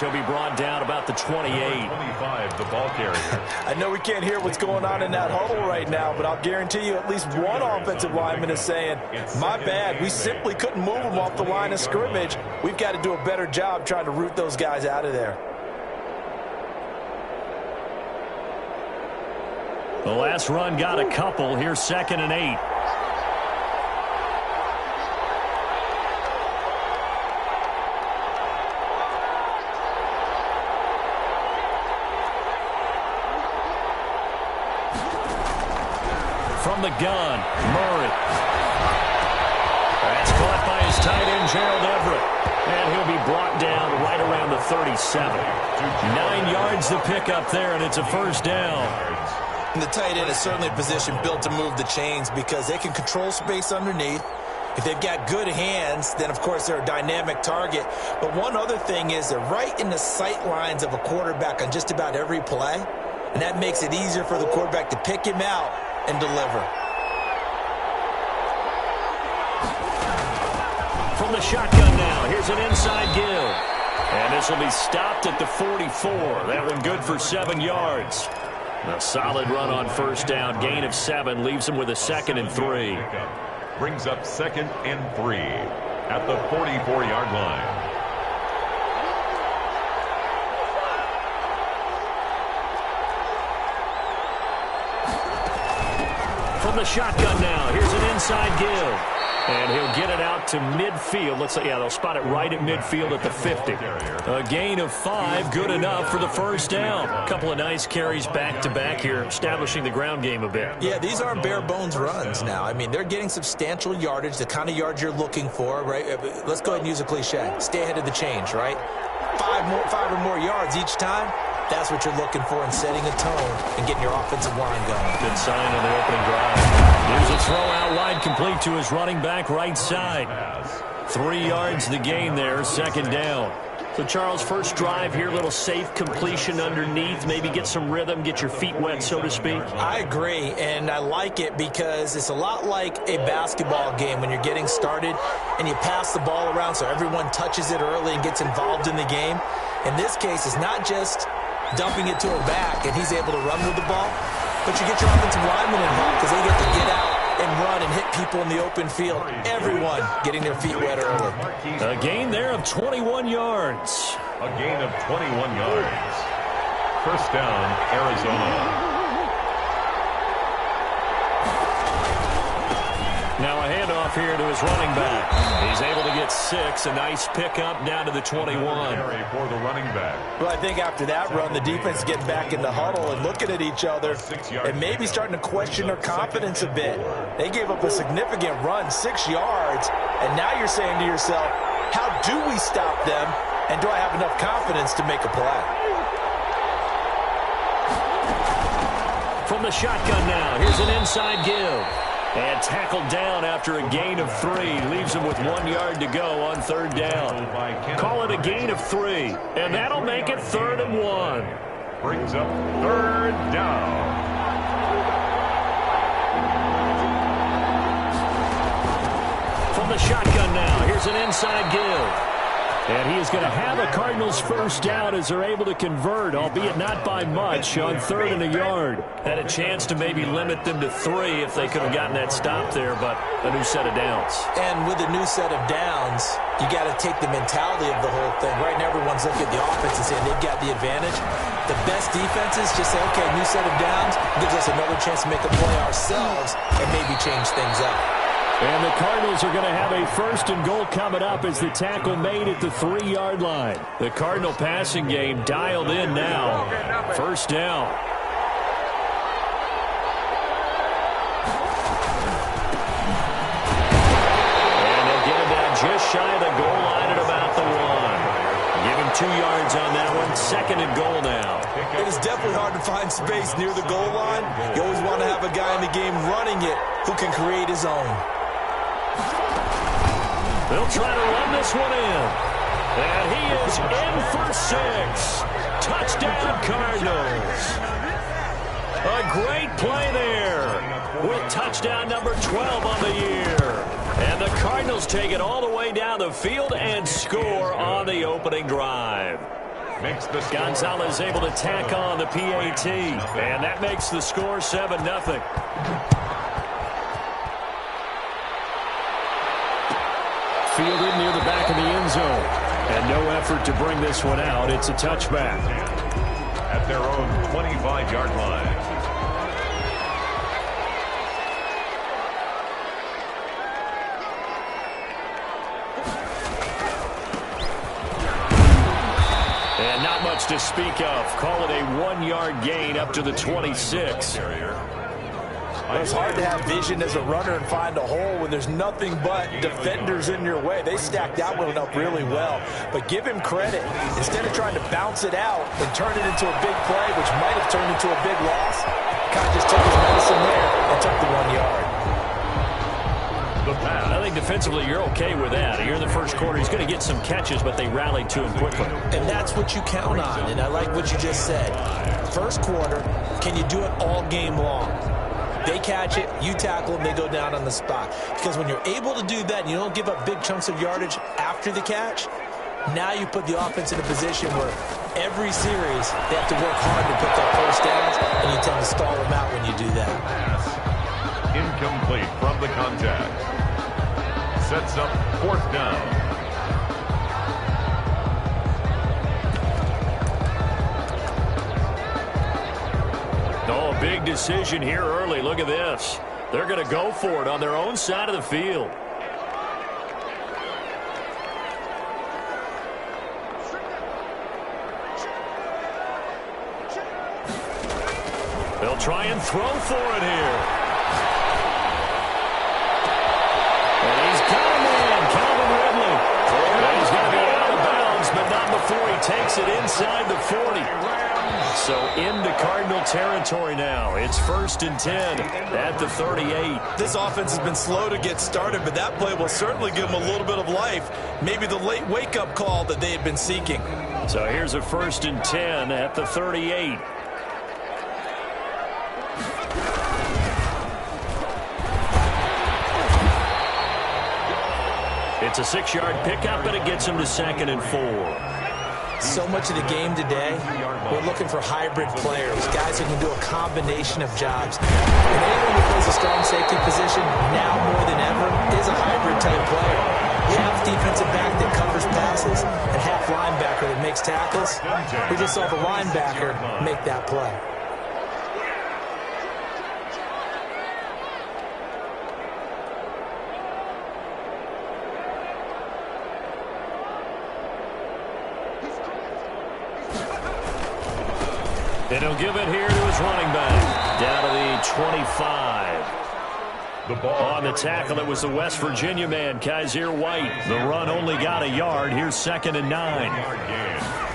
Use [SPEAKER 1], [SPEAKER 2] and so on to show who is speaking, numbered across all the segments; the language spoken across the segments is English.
[SPEAKER 1] He'll be brought down about the 28.
[SPEAKER 2] 25, the ball carrier.
[SPEAKER 3] I know we can't hear what's going on in that huddle right now, but I'll guarantee you at least one offensive lineman is saying, my bad, we simply couldn't move them off the line of scrimmage. We've got to do a better job trying to root those guys out of there.
[SPEAKER 1] The last run got a couple. Here's 2nd and 8. From the gun, Murray. That's caught by his tight end, Gerald Everett. And he'll be brought down right around the 37. 9 yards to pick up there, and it's a first down.
[SPEAKER 3] And the tight end is certainly a position built to move the chains because they can control space underneath. If they've got good hands, then, of course, they're a dynamic target. But one other thing is they're right in the sight lines of a quarterback on just about every play. And that makes it easier for the quarterback to pick him out and deliver.
[SPEAKER 1] From the shotgun now, here's an inside give. And this will be stopped at the 44. That one good for 7 yards. A solid run on first down, gain of 7, leaves him with a 2nd and 3.
[SPEAKER 2] Brings up 2nd and 3 at the 44-yard line.
[SPEAKER 1] From the shotgun now, here's an inside give. And he'll get it out to midfield. Looks like, yeah, they'll spot it right at midfield at the 50. A gain of 5, good enough for the first down. A couple of nice carries back-to-back here, establishing the ground game a bit.
[SPEAKER 3] Yeah, these aren't bare-bones runs now. I mean, they're getting substantial yardage, the kind of yards you're looking for, right? Let's go ahead and use a cliche. Stay ahead of the change, right? 5 or more yards each time. That's what you're looking for in setting a tone and getting your offensive line going.
[SPEAKER 1] Good sign on the opening drive. Here's a throw out wide, complete to his running back right side. 3 yards the gain there, 2nd down. So, Charles, first drive here, little safe completion underneath, maybe get some rhythm, get your feet wet, so to speak.
[SPEAKER 3] I agree, and I like it because it's a lot like a basketball game when you're getting started and you pass the ball around so everyone touches it early and gets involved in the game. In this case, it's not just dumping it to a back and he's able to run with the ball, but you get your offensive linemen involved because they get to get out and run and hit people in the open field. Everyone getting their feet wet early.
[SPEAKER 1] A gain there of 21 yards.
[SPEAKER 2] A gain of 21 yards. First down, Arizona.
[SPEAKER 1] Now a handoff here to his running back. He's able to get 6. A nice pickup down to the 21.
[SPEAKER 2] For the running back.
[SPEAKER 3] Well, I think after that run, the defense is getting back in the huddle and looking at each other and maybe starting to question their confidence a bit. They gave up a significant run, 6 yards, and now you're saying to yourself, how do we stop them, and do I have enough confidence to make a play?
[SPEAKER 1] From the shotgun now, here's an inside give. And tackled down after a gain of 3. Leaves him with 1 yard to go on 3rd down. Call it a gain of 3. And that'll make it 3rd and 1.
[SPEAKER 2] Brings up 3rd down.
[SPEAKER 1] From the shotgun now, here's an inside give. And he is going to have a Cardinals first down as they're able to convert, albeit not by much, on 3rd and a yard. Had a chance to maybe limit them to 3 if they could have gotten that stop there, but a new set of downs.
[SPEAKER 3] And with a new set of downs, you got to take the mentality of the whole thing. Right now, everyone's looking at the offense and saying they've got the advantage. The best defenses just say, okay, new set of downs gives us another chance to make a play ourselves and maybe change things up.
[SPEAKER 1] And the Cardinals are going to have a 1st and goal coming up as the tackle made at the 3-yard line. The Cardinal passing game dialed in now. 1st down. And they'll get him down just shy of the goal line at about the 1. Give him 2 yards on that one. 2nd and goal now.
[SPEAKER 3] It is definitely hard to find space near the goal line. You always want to have a guy in the game running it who can create his own.
[SPEAKER 1] They'll try to run this one in. And he is in for 6. Touchdown, Cardinals. A great play there with touchdown number 12 on the year. And the Cardinals take it all the way down the field and score on the opening drive.
[SPEAKER 2] makes the score.
[SPEAKER 1] Gonzalez able to tack on the PAT, and that makes the score 7-0. Fielded near the back of the end zone, and no effort to bring this one out. It's a touchback.
[SPEAKER 2] At their own 25-yard line.
[SPEAKER 1] And not much to speak of. Call it a 1-yard gain up to the 26.
[SPEAKER 3] It's hard to have vision as a runner and find a hole when there's nothing but defenders in your way. They stacked that one up really well. But give him credit. Instead of trying to bounce it out and turn it into a big play, which might have turned into a big loss, kind of just took his medicine there and took the 1 yard.
[SPEAKER 1] I think defensively you're okay with that. You're in the first quarter. He's going to get some catches, but they rallied to him quickly.
[SPEAKER 3] And that's what you count on, and I like what you just said. First quarter, can you do it all game long? They catch it, you tackle them, they go down on the spot. Because when you're able to do that and you don't give up big chunks of yardage after the catch, now you put the offense in a position where every series they have to work hard to pick up first downs, and you tend to stall them out when you do that.
[SPEAKER 2] Incomplete from the contact. Sets up 4th down.
[SPEAKER 1] Oh, big decision here early. Look at this. They're going to go for it on their own side of the field. They'll try and throw for it here. And he's got a man, Calvin Ridley. And he's going to be out of bounds, but not before he takes it inside the 40. So into Cardinal territory now. It's 1st and 10 at the 38.
[SPEAKER 3] This offense has been slow to get started, but that play will certainly give them a little bit of life. Maybe the late wake-up call that they had been seeking.
[SPEAKER 1] So here's a 1st and 10 at the 38. It's a 6-yard pickup, and it gets him to 2nd and 4.
[SPEAKER 3] So much of the game today, we're looking for hybrid players, guys who can do a combination of jobs. And anyone who plays a strong safety position, now more than ever, is a hybrid-type player. Half defensive back that covers passes and half linebacker that makes tackles. We just saw the linebacker make that play.
[SPEAKER 1] And he'll give it here to his running back. Down to the 25.
[SPEAKER 2] The ball
[SPEAKER 1] on the tackle, it was the West Virginia man, Kaiser White. The run only got a yard. Here's 2nd and 9.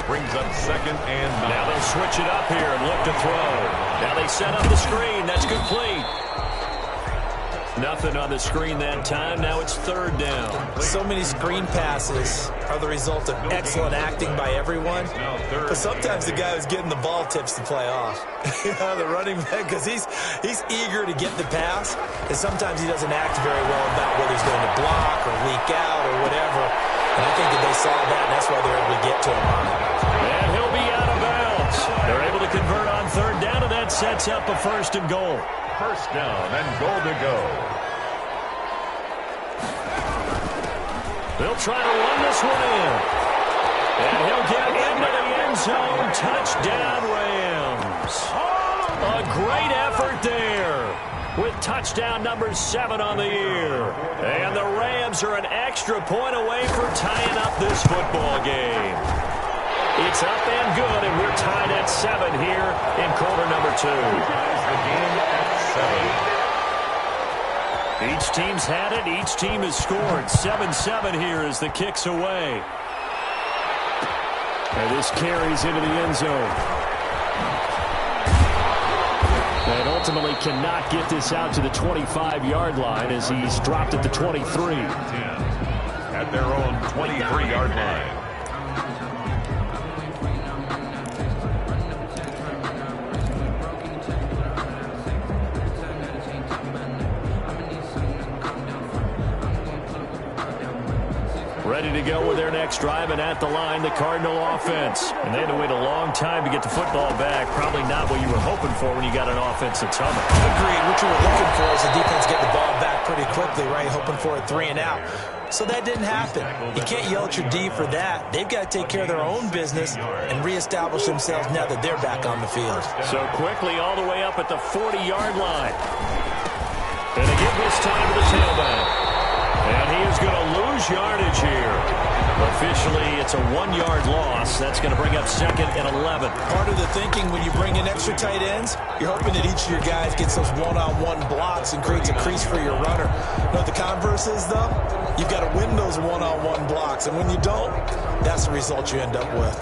[SPEAKER 2] Brings up 2nd and 9.
[SPEAKER 1] Now they'll switch it up here and look to throw. Now they set up the screen. That's complete. Nothing on the screen that time. Now it's 3rd down.
[SPEAKER 3] So many screen passes are the result of excellent acting by everyone. But sometimes the guy who's getting the ball tips the play off. The running back, because he's eager to get the pass. And sometimes he doesn't act very well about whether he's going to block or leak out or whatever. And I think that they saw that, and that's why they're able to get to him on it.
[SPEAKER 1] And he'll be out of bounds. They're able to convert on 3rd down, and that sets up a 1st and goal.
[SPEAKER 2] 1st down and goal to go.
[SPEAKER 1] They'll try to run this one in. And he'll get into the end zone. Touchdown, Rams. A great effort there with touchdown number 7 on the year. And the Rams are an extra point away from tying up this football game. It's up and good, and we're tied at 7 here in quarter number 2.
[SPEAKER 2] The game at 7.
[SPEAKER 1] Each team's had it. Each team has scored. 7-7 here as the kick's away. And this carries into the end zone. And ultimately cannot get this out to the 25-yard line as he's dropped at the 23.
[SPEAKER 2] 10 at their own 23-yard line.
[SPEAKER 1] Ready to go with their next drive, and at the line, the Cardinal offense. And they had to wait a long time to get the football back. Probably not what you were hoping for when you got an offense that's humming.
[SPEAKER 3] Agreed. What you were looking for is the defense get the ball back pretty quickly, right? Hoping for a 3 and out. So that didn't happen. You can't yell at your D for that. They've got to take care of their own business and reestablish themselves now that they're back on the field.
[SPEAKER 1] So quickly all the way up at the 40-yard line. And they give this time to the tailback. And he is going to lose yardage here. Officially, it's a 1-yard loss. That's going to bring up 2nd and 11.
[SPEAKER 3] Part of the thinking when you bring in extra tight ends, you're hoping that each of your guys gets those one-on-one blocks and creates a crease for your runner. You know what the converse is, though? You've got to win those one-on-one blocks. And when you don't, that's the result you end up with.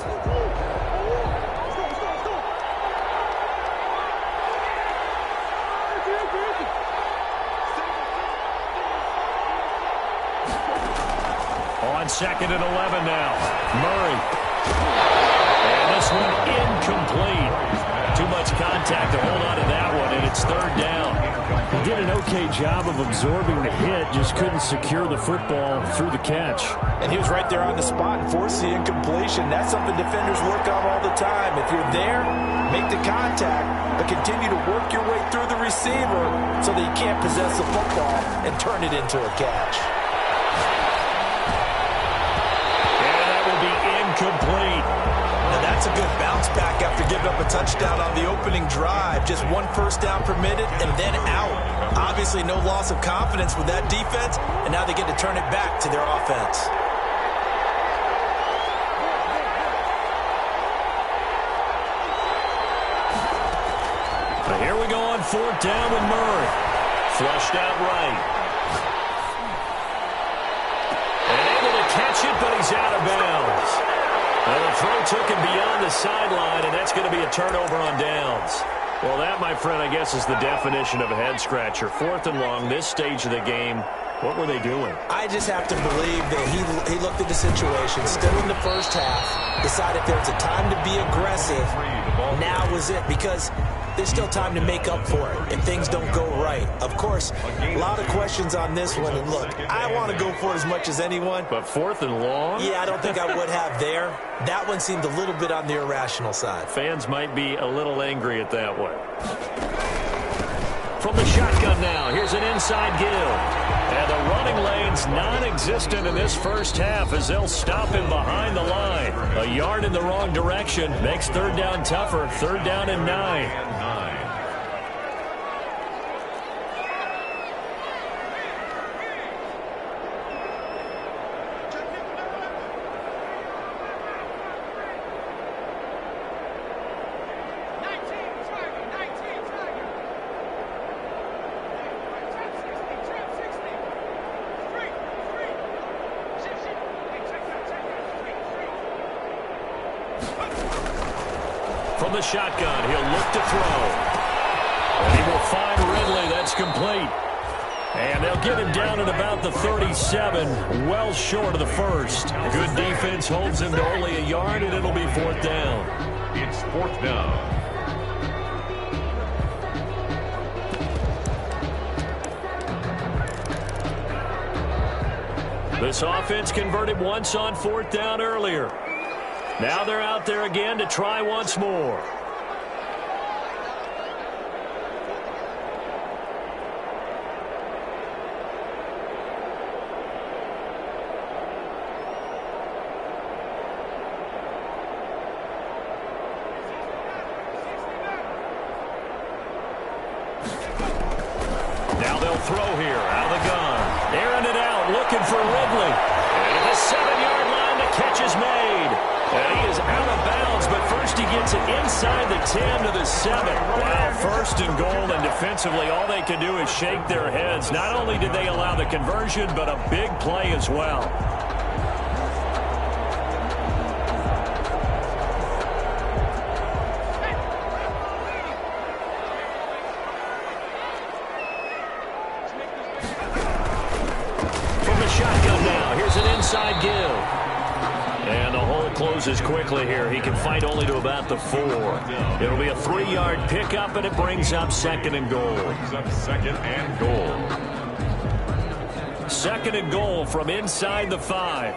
[SPEAKER 1] On 2nd and 11 now. Murray. And this one incomplete. Too much contact to hold on to that one, and it's 3rd down. He did an okay job of absorbing the hit, just couldn't secure the football through the catch.
[SPEAKER 3] And he was right there on the spot and forced the incompletion. That's something defenders work on all the time. If you're there, make the contact, but continue to work your way through the receiver so that you can't possess the football and turn it into a catch.
[SPEAKER 1] Complete.
[SPEAKER 3] Now that's a good bounce back after giving up a touchdown on the opening drive. Just 1 first down permitted and then out. Obviously no loss of confidence with that defense, and now they get to turn it back to their offense.
[SPEAKER 1] But here we go on 4th down with Murray. Flushed out right. And able to catch it, but he's out of bounds. Well, the throw took him beyond the sideline, and that's going to be a turnover on downs. Well, that, my friend, I guess is the definition of a head-scratcher. 4th and long, this stage of the game. What were they doing?
[SPEAKER 3] I just have to believe that he looked at the situation, still in the first half, decided there's a time to be aggressive. Now was it, because there's still time to make up for it if things don't go right. Of course, a lot of questions on this one. And look, I want to go for it as much as anyone.
[SPEAKER 1] But 4th and long?
[SPEAKER 3] Yeah, I don't think I would have there. That one seemed a little bit on the irrational side.
[SPEAKER 1] Fans might be a little angry at that one. From the shotgun now, here's an inside give. And the running lane's non-existent in this first half as they'll stop him behind the line. A yard in the wrong direction makes 3rd down tougher. 3rd down and 9. From the shotgun, he'll look to throw. And he will find Ridley. That's complete. And they'll get him down at about the 37, well short of the first. Good defense holds him to only a yard, and it'll be 4th down.
[SPEAKER 2] It's 4th down.
[SPEAKER 1] This offense converted once on 4th down earlier. Now they're out there again to try once more. Now they'll throw here out of the gun. Airing it out, looking for Ridley. And at the 7-yard line, the catch is made. And he is out of bounds, but first he gets it inside the 10 to the 7. Wow, 1st and goal, and defensively all they can do is shake their heads. Not only did they allow the conversion, but a big play as well. From the shotgun now, here's an inside give. And the hole closes quickly here. He can fight only to about the 4. It'll be a 3-yard pickup, and it brings up 2nd and goal.
[SPEAKER 2] Brings up 2nd and goal.
[SPEAKER 1] 2nd and goal from inside the 5.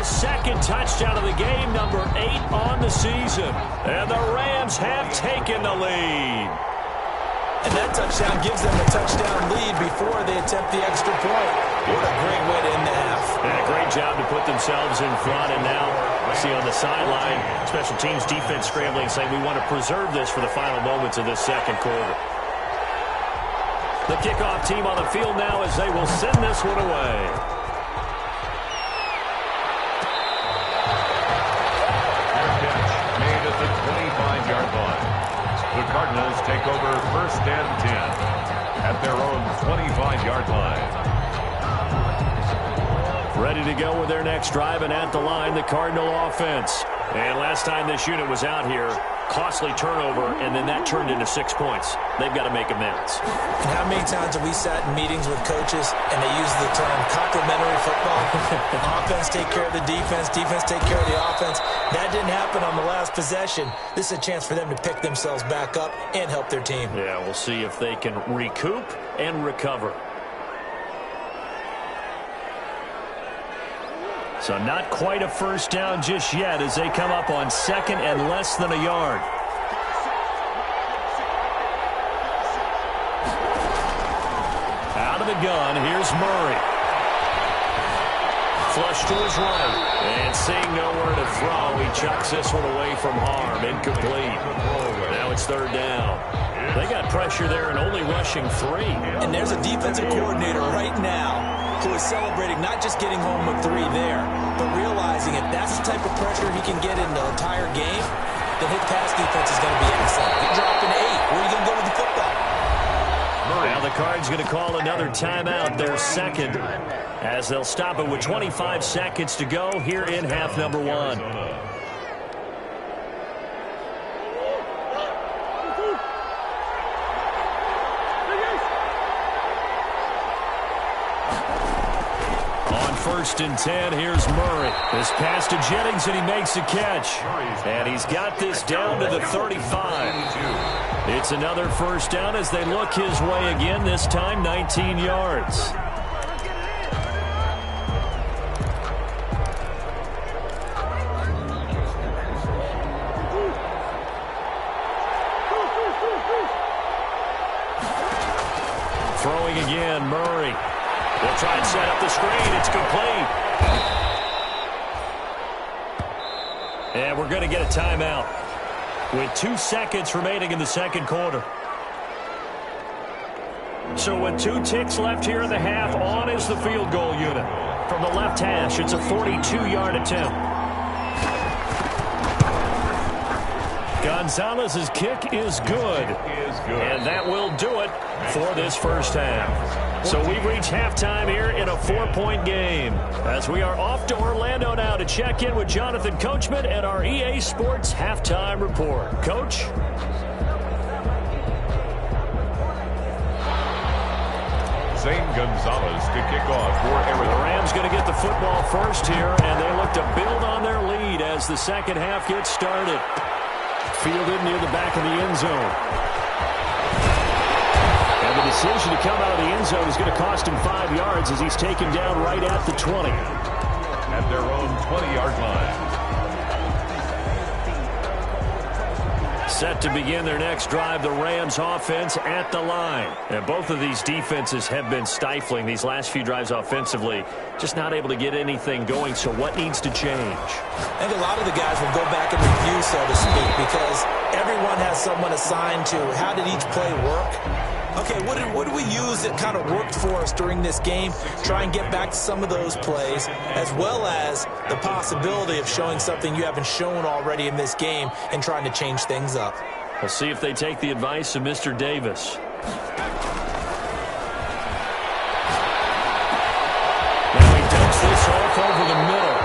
[SPEAKER 1] second touchdown of the game, number 8 on the season. And the Rams have taken the lead.
[SPEAKER 3] And that touchdown gives them a touchdown lead before they attempt the extra point. What a great way to end the half.
[SPEAKER 1] And a great job to put themselves in front. And now I see on the sideline, special teams defense scrambling, saying we want to preserve this for the final moments of this second quarter. The kickoff team on the field now as they will send this one away.
[SPEAKER 2] Made at the 25-yard line. The Cardinals take over first and 10 at their own 25-yard line.
[SPEAKER 1] Ready to go with their next drive, and at the line, the Cardinal offense. And last time this unit was out here, costly turnover, and then that turned into 6 points. They've got to make amends.
[SPEAKER 3] And how many times have we sat in meetings with coaches and they use the term complementary football? Offense take care of the defense, defense take care of the offense. That didn't happen on the last possession. This is a chance for them to pick themselves back up and help their team.
[SPEAKER 1] Yeah, we'll see if they can recoup and recover. So not quite a first down just yet as they come up on second and less than a yard. Out of the gun, here's Murray. Flush to his right. And seeing nowhere to throw, he chucks this one away from harm. Incomplete. Now it's third down. They got pressure there and only rushing 3.
[SPEAKER 3] And there's a defensive coordinator right now who is celebrating not just getting home with 3 there, but realizing if that's the type of pressure he can get in the entire game, then his pass defense is going to be excellent. Get dropped into 8. Where are you going to go with the football?
[SPEAKER 1] Now the Cards going to call another timeout, their second, as they'll stop it with 25 seconds to go here in half number 1. First and 10, here's Murray. This pass to Jennings, and he makes the catch. And he's got this down to the 35. It's another first down as they look his way again, this time 19 yards. Throwing again, Murray. They'll try and set up the screen. It's complete. And we're going to get a timeout with 2 seconds remaining in the second quarter. So with 2 ticks left here in the half, on is the field goal unit. From the left hash, it's a 42-yard attempt. Gonzalez's kick is good. And that will do it for this first half. So we've reached halftime here in a 4-point game as we are off to Orlando now to check in with Jonathan Coachman at our EA Sports Halftime Report. Coach?
[SPEAKER 2] Zane Gonzalez to kick off for Arizona.
[SPEAKER 1] The Rams going to get the football first here, and they look to build on their lead as the second half gets started. Fielded near the back of the end zone. And the decision to come out of the end zone is going to cost him 5 yards as he's taken down right at the 20.
[SPEAKER 2] At their own 20-yard line.
[SPEAKER 1] Set to begin their next drive, the Rams offense at the line. And both of these defenses have been stifling these last few drives offensively. Just not able to get anything going, so what needs to change?
[SPEAKER 3] I think a lot of the guys will go back and review, so to speak, because everyone has someone assigned to how did each play work. Okay, what did we use that kind of worked for us during this game? Try and get back to some of those plays, as well as the possibility of showing something you haven't shown already in this game and trying to change things up.
[SPEAKER 1] We'll see if they take the advice of Mr. Davis. Now he dumps this off over the middle.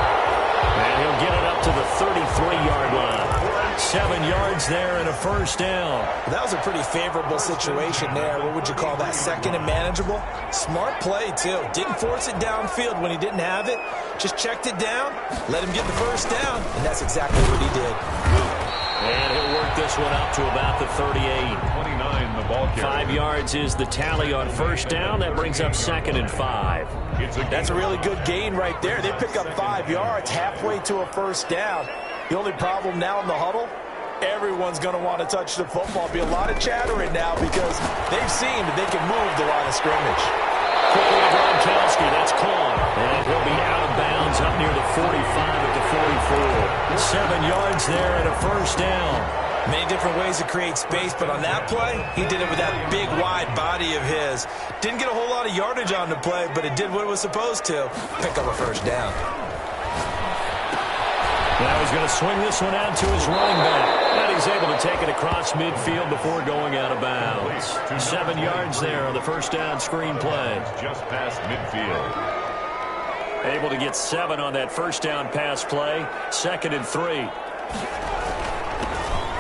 [SPEAKER 1] And he'll get it up to the 33-yard line. 7 yards there and a first down.
[SPEAKER 3] That was a pretty favorable situation there. What would you call that? Second and manageable? Smart play, too. Didn't force it downfield when he didn't have it. Just checked it down, let him get the first down, and that's exactly what he did.
[SPEAKER 1] And he'll work this one up to about the 38.
[SPEAKER 2] 29, the ball carrier.
[SPEAKER 1] 5 yards is the tally on first down. That brings up 2nd and 5.
[SPEAKER 3] That's a really good gain right there. They pick up 5 yards halfway to a first down. The only problem now in the huddle, everyone's going to want to touch the football. Be a lot of chattering now because they've seen that they can move the line of scrimmage.
[SPEAKER 1] Quickly to Gronkowski, that's caught. And he'll be out of bounds up near the 45 at the 44. 7 yards there and a first down.
[SPEAKER 3] Many different ways to create space, but on that play, he did it with that big, wide body of his. Didn't get a whole lot of yardage on the play, but it did what it was supposed to. Pick up a first down.
[SPEAKER 1] Now he's going to swing this one out to his running back. And he's able to take it across midfield before going out of bounds. 7 yards there on the first down screen play.
[SPEAKER 2] Just past midfield.
[SPEAKER 1] Able to get 7 on that first down pass play. 2nd and 3.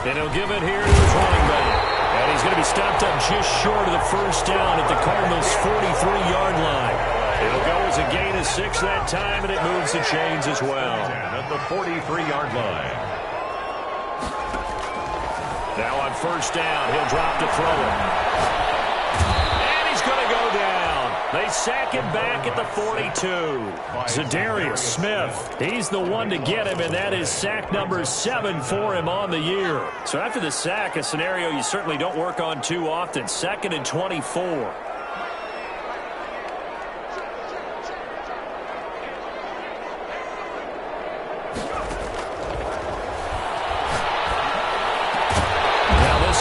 [SPEAKER 1] And he'll give it here to his running back. And he's going to be stopped up just short of the first down at the Cardinals' 43-yard line. It'll go as a gain of 6 that time, and it moves the chains as well.
[SPEAKER 2] At the 43-yard line.
[SPEAKER 1] Now on first down, he'll drop to throw it. And he's going to go down. They sack him back at the 42. Zadarius Smith, he's the one to get him, and that is sack number 7 for him on the year. So after the sack, a scenario you certainly don't work on too often. 2nd and 24.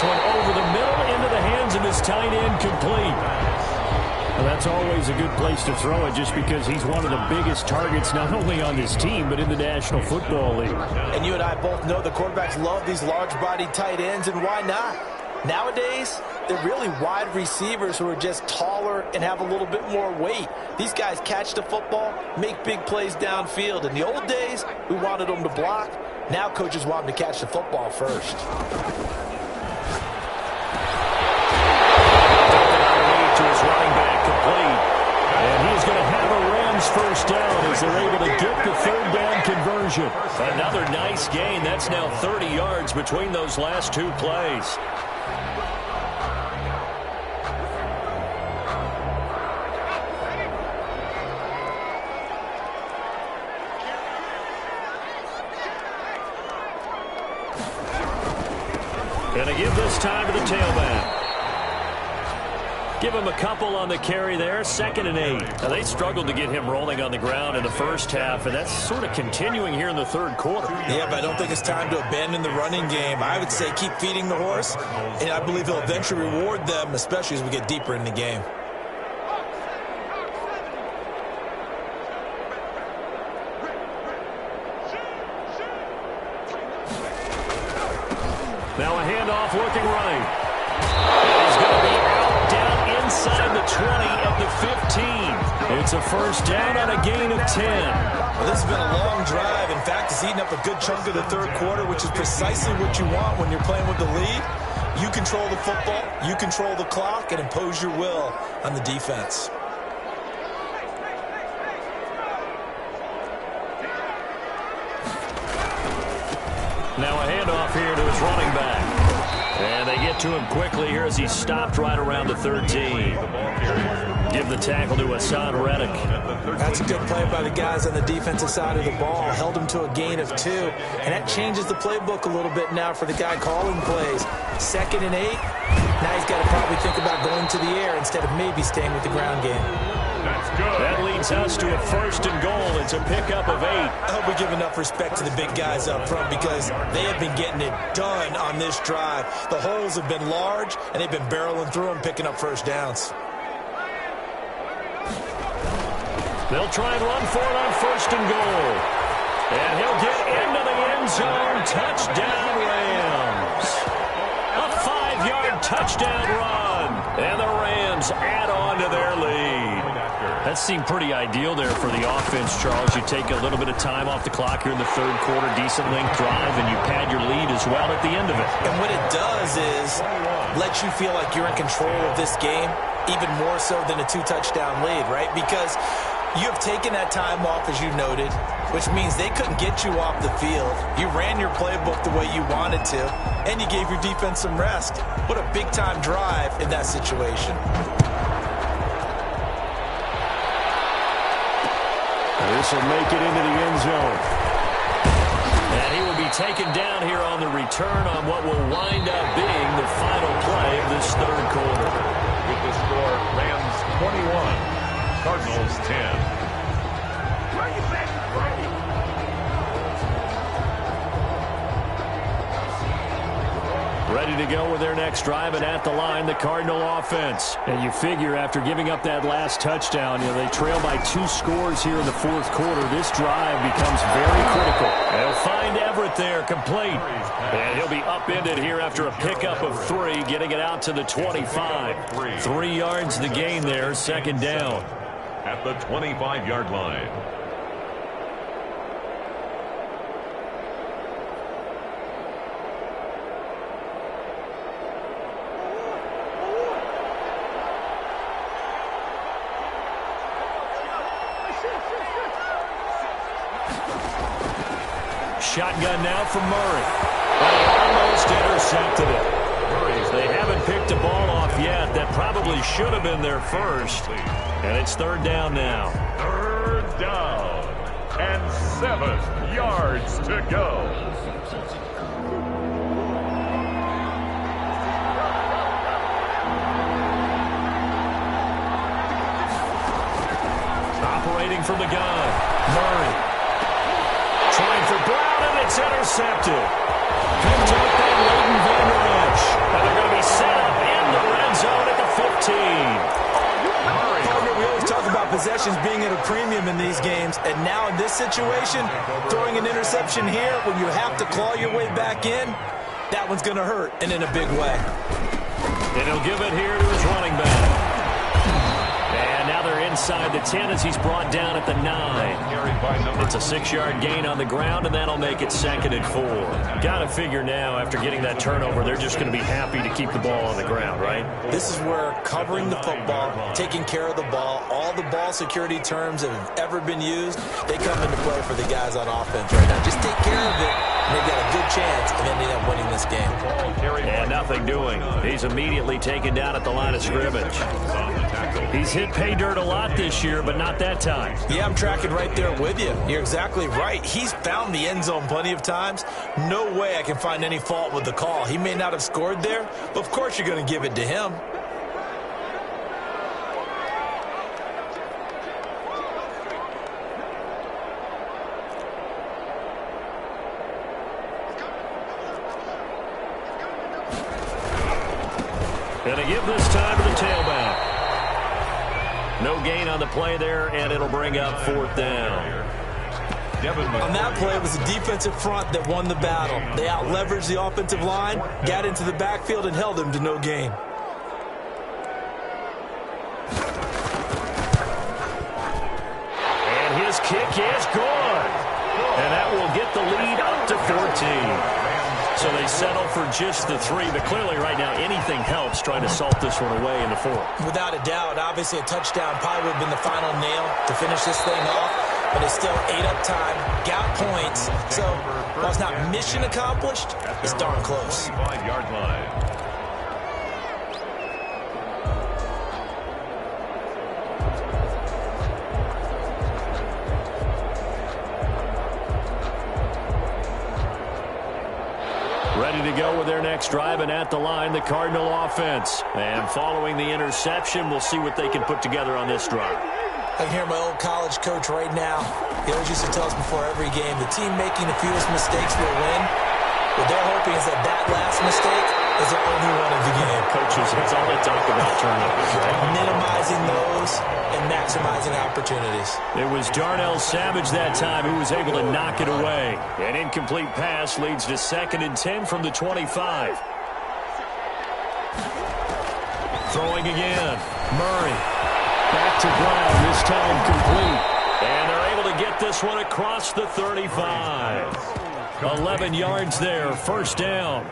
[SPEAKER 1] One over the middle into the hands of his tight end, complete. Well, that's always a good place to throw it just because he's one of the biggest targets not only on this team but in the National Football League.
[SPEAKER 3] And you and I both know the quarterbacks love these large-bodied tight ends, and why not? Nowadays, they're really wide receivers who are just taller and have a little bit more weight. These guys catch the football, make big plays downfield. In the old days, we wanted them to block. Now coaches want them to catch the football first.
[SPEAKER 1] Running back complete. And he's going to have a Rams first down as they're able to get the 3rd down conversion. Another nice gain. That's now 30 yards between those last 2 plays. Going to give this time to the tailback. Give him a couple on the carry there. 2nd and 8. Now, they struggled to get him rolling on the ground in the first half, and that's sort of continuing here in the 3rd quarter.
[SPEAKER 3] Yeah, but I don't think it's time to abandon the running game. I would say keep feeding the horse, and I believe he'll eventually reward them, especially as we get deeper in the game.
[SPEAKER 1] Now a handoff looking right. He's going to be out down inside the 20 at the 15. It's a first down on a gain of 10.
[SPEAKER 3] Well, this has been a long drive. In fact, it's eaten up a good chunk of the 3rd quarter, which is precisely what you want when you're playing with the lead. You control the football, you control the clock, and impose your will on the defense.
[SPEAKER 1] Now a handoff here to his running back. And they get to him quickly here as he's stopped right around the 13. Give the tackle to Hassan Reddick.
[SPEAKER 3] That's a good play by the guys on the defensive side of the ball. Held him to a gain of 2. And that changes the playbook a little bit now for the guy calling plays. 2nd and 8. Now he's got to probably think about going to the air instead of maybe staying with the ground game.
[SPEAKER 2] That's good.
[SPEAKER 1] That leads us to a 1st and goal. It's a pickup of 8.
[SPEAKER 3] I hope we give enough respect to the big guys up front because they have been getting it done on this drive. The holes have been large, and they've been barreling through them, picking up first downs.
[SPEAKER 1] They'll try and run for it on 1st and goal. And he'll get into the end zone. Touchdown, Rams. A 5-yard touchdown run. And the Rams add on to their lead. That seemed pretty ideal there for the offense, Charles. You take a little bit of time off the clock here in the third quarter, decent length drive, and you pad your lead as well at the end of it.
[SPEAKER 3] And what it does is let you feel like you're in control of this game, even more so than a 2-touchdown lead, right? Because you have taken that time off, as you noted, which means they couldn't get you off the field. You ran your playbook the way you wanted to, and you gave your defense some rest. What a big-time drive in that situation.
[SPEAKER 1] This will make it into the end zone. And he will be taken down here on the return on what will wind up being the final play of this third quarter.
[SPEAKER 2] With the score, Rams 21, Cardinals 10.
[SPEAKER 1] Ready to go with their next drive, and at the line, the Cardinal offense. And you figure after giving up that last touchdown, they trail by 2 scores here in the fourth quarter. This drive becomes very critical. They'll find Everett there, complete. And he'll be upended here after a pickup of 3, getting it out to the 25. 3 yards the gain there, second down.
[SPEAKER 2] At the 25-yard line.
[SPEAKER 1] Shotgun now from Murray. They almost intercepted it. They haven't picked a ball off yet. That probably should have been their first. And it's third down now.
[SPEAKER 2] Third down. And 7 yards to go.
[SPEAKER 1] Operating from the gun. Murray. Trying for Brown, and it's intercepted. Picked up by Leighton Vander Esch. And they're going to be set up in the red zone at the 15.
[SPEAKER 3] We always talk about possessions being at a premium in these games, and now in this situation, throwing an interception here when you have to claw your way back in, that one's going to hurt, and in a big way.
[SPEAKER 1] And he'll give it here to his running back. And now they're inside the 10 as he's brought down at the 9. It's a 6-yard gain on the ground, and that'll make it second and 4. Got to figure now, after getting that turnover, they're just going to be happy to keep the ball on the ground, right?
[SPEAKER 3] This is where covering the football, taking care of the ball, all the ball security terms that have ever been used, they come into play for the guys on offense right now. Just take care of it, and they've got a good chance of ending up winning this game.
[SPEAKER 1] And nothing doing. He's immediately taken down at the line of scrimmage. He's hit pay dirt a lot this year, but not that time.
[SPEAKER 3] Yeah, I'm tracking right there with you. You're exactly right. He's found the end zone plenty of times. No way I can find any fault with the call. He may not have scored there, but of course you're going to give it to him.
[SPEAKER 1] And a give this time to the tailback. No gain on the play there, and it'll bring up fourth down.
[SPEAKER 3] On that play, it was the defensive front that won the battle. They out-leveraged the offensive line, got into the backfield, and held him to no gain.
[SPEAKER 1] And his kick is good. And that will get the lead up to 14. So they settle for just the 3, but clearly right now anything helps trying to salt this one away in the 4th.
[SPEAKER 3] Without a doubt, obviously a touchdown probably would have been the final nail to finish this thing off, but it's still ate up time, got points, so while it's not mission accomplished, it's darn close.
[SPEAKER 2] 5-yard line.
[SPEAKER 1] Ready to go with their next drive, and at the line, the Cardinal offense. And following the interception, we'll see what they can put together on this drive.
[SPEAKER 3] I can hear my old college coach right now. He always used to tell us before every game, the team making the fewest mistakes will win. What they're hoping is that that last mistake is the only one of the game.
[SPEAKER 1] Coaches, that's all they talk about, turnovers, right?
[SPEAKER 3] Minimizing those and maximizing opportunities.
[SPEAKER 1] It was Darnell Savage that time who was able to knock it away. An incomplete pass leads to 2nd and 10 from the 25. Throwing again. Murray. Back to Brown, this time complete. And they're able to get this one across the 35. 11 yards there, first down.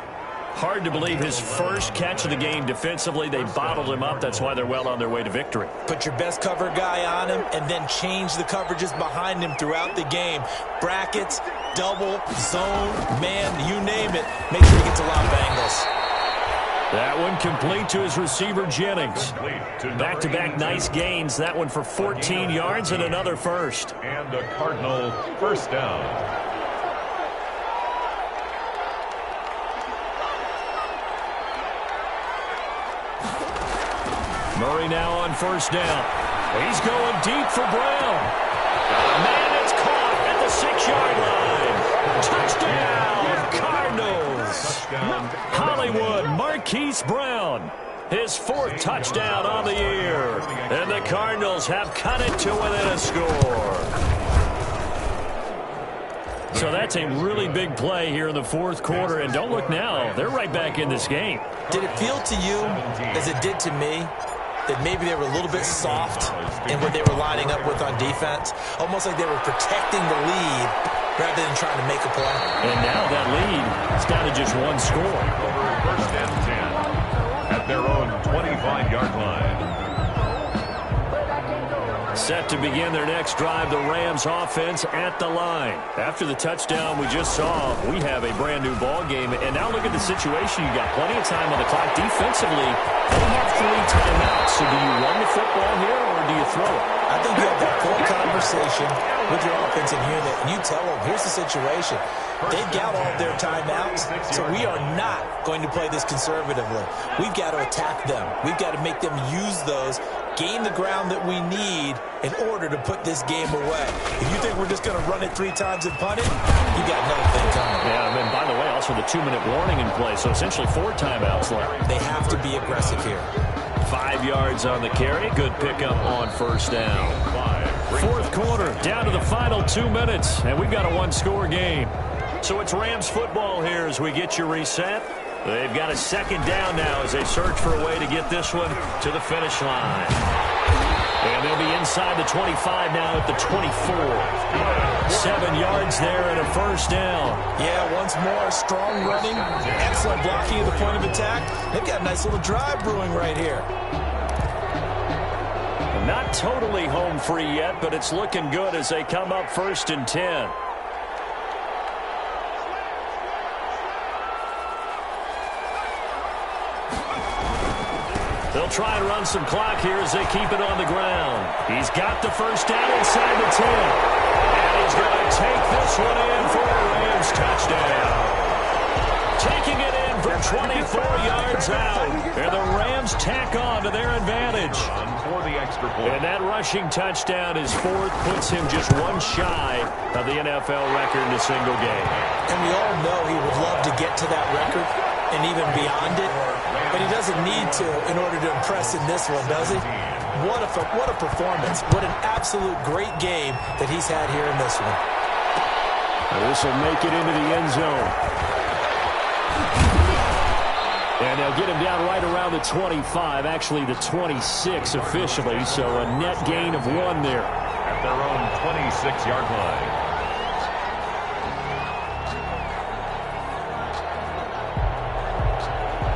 [SPEAKER 1] Hard to believe his first catch of the game defensively. They bottled him up. That's why they're well on their way to victory.
[SPEAKER 3] Put your best cover guy on him and then change the coverages behind him throughout the game. Brackets, double, zone, man, you name it. Make sure he gets a lot of angles.
[SPEAKER 1] That one complete to his receiver, Jennings. Back-to-back nice gains. That one for 14 yards and another first.
[SPEAKER 2] And a Cardinal first down.
[SPEAKER 1] Murray now on first down. He's going deep for Brown. Man, it's caught at the 6-yard line. Touchdown, Cardinals. Hollywood, Marquise Brown. His 4th touchdown on the year. And the Cardinals have cut it to within a score. So that's a really big play here in the 4th quarter. And don't look now. They're right back in this game.
[SPEAKER 3] Did it feel to you, as it did to me, that maybe they were a little bit soft in what they were lining up with on defense? Almost like they were protecting the lead rather than trying to make a play.
[SPEAKER 1] And now that lead is down to just one score.
[SPEAKER 2] First and 10 at their own 25-yard line.
[SPEAKER 1] Set to begin their next drive, the Rams offense at the line. After the touchdown we just saw, we have a brand new ball game. And now look at the situation. You got plenty of time on the clock. Defensively, they have 3 timeouts. So do you run the football here or do you throw it?
[SPEAKER 3] I think you have that full conversation with your offensive unit, and you tell them, here's the situation. They've got all of their timeouts, so we are not going to play this conservatively. We've got to attack them. We've got to make them use those, gain the ground that we need in order to put this game away. If you think we're just going to run it 3 times and punt it, you got another thing coming.
[SPEAKER 1] Yeah, and by the way, also the 2-minute warning in play, so essentially 4 timeouts left.
[SPEAKER 3] They have to be aggressive here.
[SPEAKER 1] 5 yards on the carry. Good pickup on first down. 4th quarter, down to the final 2 minutes, and we've got a 1-score game. So it's Rams football here as we get you reset. They've got a 2nd down now as they search for a way to get this one to the finish line. And they'll be inside the 25 now at the 24. 7 yards there and a first down.
[SPEAKER 3] Yeah, once more, strong running, excellent blocking at the point of attack. They've got a nice little drive brewing right here.
[SPEAKER 1] Not totally home free yet, but it's looking good as they come up 1st and 10. They'll try and run some clock here as they keep it on the ground. He's got the first down inside the 10. And he's going to take this one in for a Rams touchdown. Taking it in from 24 yards out. And the Rams tack on to their advantage.
[SPEAKER 2] For the extra point.
[SPEAKER 1] And that rushing touchdown is 4th, puts him just 1 shy of the NFL record in a single game.
[SPEAKER 3] And we all know he would love to get to that record and even beyond it, but he doesn't need to in order to impress in this one, does he? What a performance. What an absolute great game that he's had here in this one.
[SPEAKER 1] And this will make it into the end zone. And they'll get him down right around the 25, actually the 26 officially, so a net gain of 1 there.
[SPEAKER 2] At their own 26-yard line.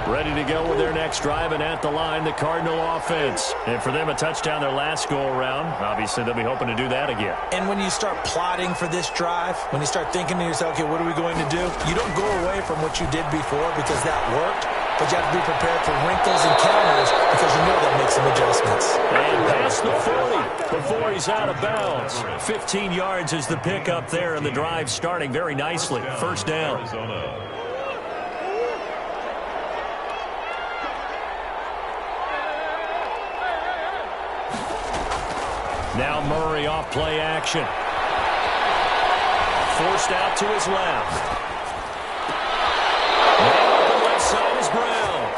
[SPEAKER 1] Ready to go with their next drive, and at the line, the Cardinal offense. And for them, a touchdown their last go-around. Obviously, they'll be hoping to do that again.
[SPEAKER 3] And when you start plotting for this drive, when you start thinking to yourself, okay, what are we going to do? You don't go away from what you did before because that worked, but you have to be prepared for wrinkles and counters because you know that makes some adjustments.
[SPEAKER 1] And past the 40 before he's out of bounds. 15 yards is the pickup there, and the drive starting very nicely. First down.
[SPEAKER 2] Arizona.
[SPEAKER 1] Now Murray off play action. Forced out to his left. Now on the left side is Brown.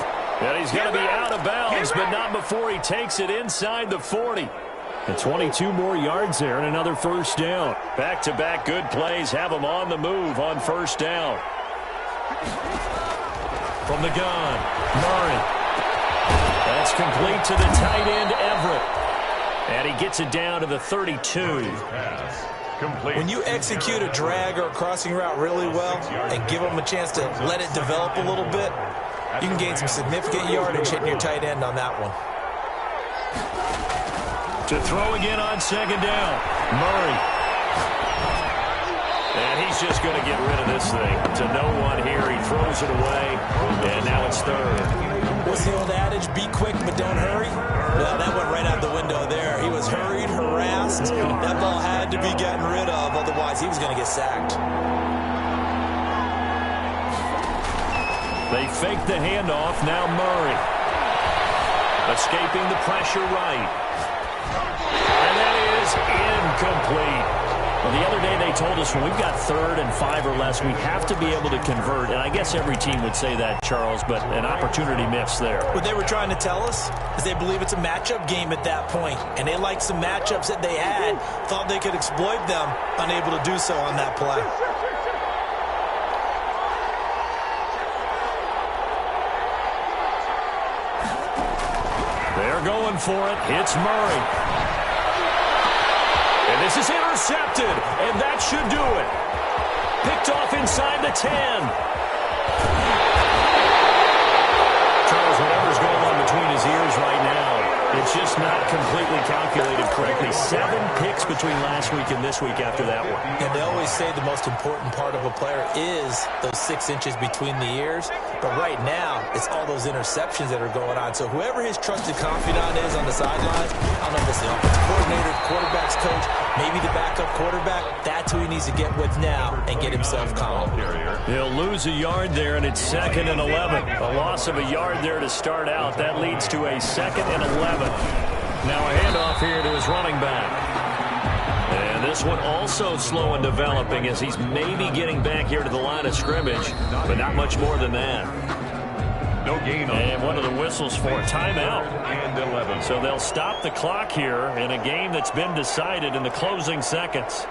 [SPEAKER 1] And he's going to be out of bounds, but not before he takes it inside the 40. And 22 more yards there and another first down. Back-to-back good plays have him on the move on first down. From the gun, Murray. That's complete to the tight end, Everett. And he gets it down to the 32.
[SPEAKER 3] When you execute a drag or a crossing route really well and give them a chance to let it develop a little bit, you can gain some significant yardage hitting your tight end on that one.
[SPEAKER 1] To throw again on second down, Murray. And he's just going to get rid of this thing. To no one here, he throws it away, and now it's third.
[SPEAKER 3] What's the old adage, be quick but don't hurry? Well, that went right out the window there. He was hurried, harassed. That ball had to be gotten rid of, otherwise he was going to get sacked.
[SPEAKER 1] They fake the handoff, now Murray. Escaping the pressure right. And that is incomplete. Well, the other day they told us when we've got 3rd and 5 or less, we have to be able to convert. And I guess every team would say that, Charles, but an opportunity missed there.
[SPEAKER 3] What they were trying to tell us is they believe it's a matchup game at that point. And they liked some matchups that they had, thought they could exploit them, unable to do so on that play.
[SPEAKER 1] They're going for it. It's Murray. And this is intercepted, and that should do it. Picked off inside the 10. Charles, whatever's going on between his ears right now, it's just not completely calculated correctly. 7 picks between last week and this week after that one.
[SPEAKER 3] And they always say the most important part of a player is those 6 inches between the ears. But right now, it's all those interceptions that are going on. So whoever his trusted confidant is on the sidelines, I don't know if it's the offensive coordinator, quarterback's coach, maybe the backup quarterback, that's who he needs to get with now and get himself calm.
[SPEAKER 1] He'll lose a yard there, and it's 2nd and 11. A loss of a yard there to start out. That leads to a 2nd and 11. Now a handoff here to his running back. And this one also slow and developing as he's maybe getting back here to the line of scrimmage, but not much more than that.
[SPEAKER 2] No gain on
[SPEAKER 1] and one of the whistles for a timeout.
[SPEAKER 2] And 11.
[SPEAKER 1] So they'll stop the clock here in a game that's been decided in the closing seconds.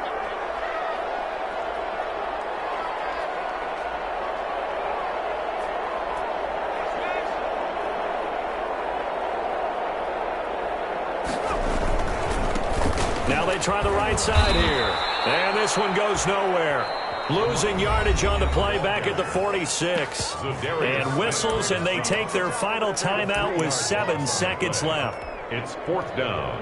[SPEAKER 1] Now they try the right side here. And this one goes nowhere. Losing yardage on the play back at the 46. And whistles, and they take their final timeout with 7 seconds left.
[SPEAKER 2] It's 4th down.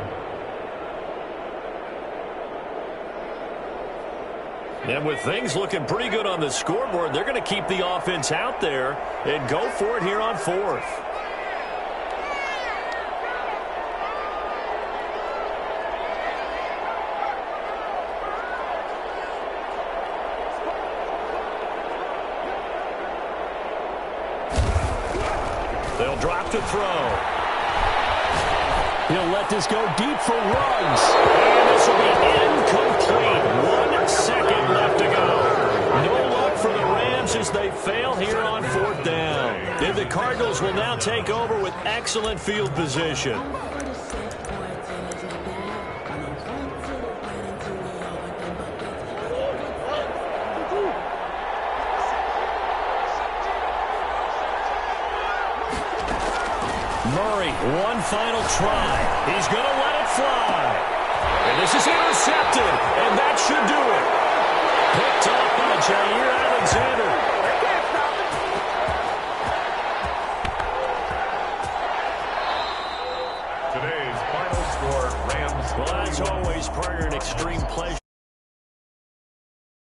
[SPEAKER 1] And with things looking pretty good on the scoreboard, they're going to keep the offense out there and go for it here on 4th. They'll drop to throw. He'll let this go deep for Ruggs. And this will be incomplete. 1 second left to go. No luck for the Rams as they fail here on 4th down. And the Cardinals will now take over with excellent field position. Murray, one final try. He's going to let it fly. And this is intercepted, and that should do it. Picked off by Jair Alexander.
[SPEAKER 2] Today's final score, Rams.
[SPEAKER 1] Well, as always, partner, an extreme pleasure.